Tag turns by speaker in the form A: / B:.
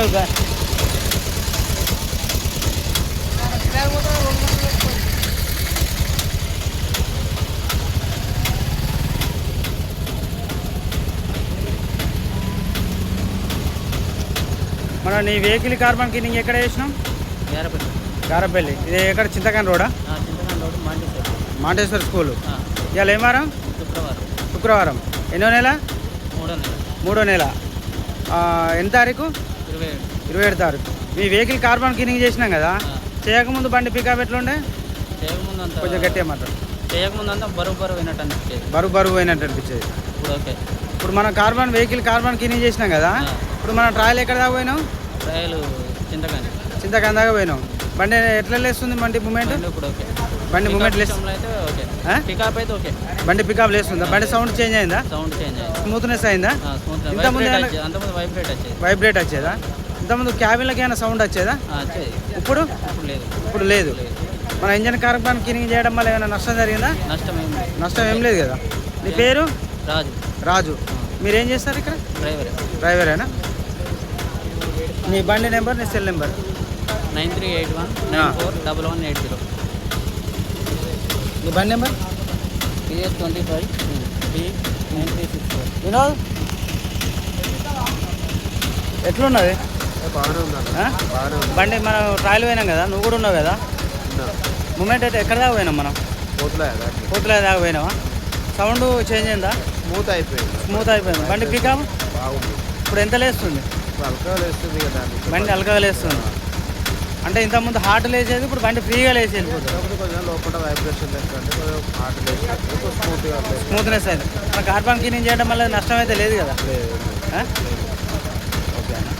A: మన నీ vehicle carbon cleaning ఎక్కడ చేసినాం? గారపల్లి. ఇది ఎక్కడ? చింతకాని రోడా?
B: Chintakani road
A: Montessori school. ఇవాళ ఏం వారం? శుక్రవారం. ఎన్నో నెల? మూడో నెల. ఎన్ని తారీఖు? 27 తారీఖు. మీ వెహికల్ కార్బన్ క్లీనింగ్ చేసినాం కదా, చేయకముందు బండి పికప్ ఎట్లుండే? కొంచెం గట్టిగా మాట్లాడు.
B: చేయకముందు అంతా బరువు అయినట్టు అనిపించేది.
A: బరువు అయినట్టు అనిపించేది. ఇప్పుడు మనం వెహికల్ కార్బన్ క్లీనింగ్ చేసినాం కదా, ఇప్పుడు మనం ట్రయల్ ఎక్కడ దాకా పోయినాం?
B: ట్రయల్
A: చింతకాని దాకా పోయినాం. బండి ఎట్లా లేస్తుంది? బండి మూమెంట్ బండి మూమెంట్ బండి పికప్ లేస్తుందా? బండి సౌండ్ చేంజ్ అయిందా? స్మూత్నెస్ అయిందా? ఇంతకుముందు వైబ్రేట్ వచ్చేదా? ఇంతకుముందు క్యాబిన్లకి ఏమైనా సౌండ్ వచ్చేదా? ఇప్పుడు లేదు. మన ఇంజన్ కార్బన్ క్లీనింగ్ చేయడం వల్ల ఏమైనా నష్టం జరిగిందా? నష్టం ఏం లేదు కదా. నీ పేరు? రాజు. మీరేం చేస్తారు ఇక్కడ? డ్రైవరేనా? నీ బండి నెంబర్, నీ సెల్ నెంబర్?
B: 9381941180.
A: నీ బండి నెంబర్?
B: PS25 D9364.
A: వినోద్, ఎట్లున్నది బండి? మనం ట్రయల్ పోయినాం కదా, నువ్వు కూడా ఉన్నావు కదా. మూమెంట్ అయితే ఎక్కడ దాకా పోయినాం మనం? కోతుల దాకా పోయినావా? సౌండ్ చేంజ్ అయిందా? స్మూత్ అయిపోయింది. బండి పికప్ ఇప్పుడు ఎంత లేస్తుంది? బండి అలకగా లేస్తుంది. అంటే ఇంతకుముందు హార్ట్ లేచేది, ఇప్పుడు బండి ఫ్రీగా లేచి వెళ్ళిపోతుంది. స్మూత్నెస్ అయింది. మన కార్బన్ క్లీనింగ్ చేయడం వల్ల నష్టం అయితే లేదు కదా. ఓకే అన్న.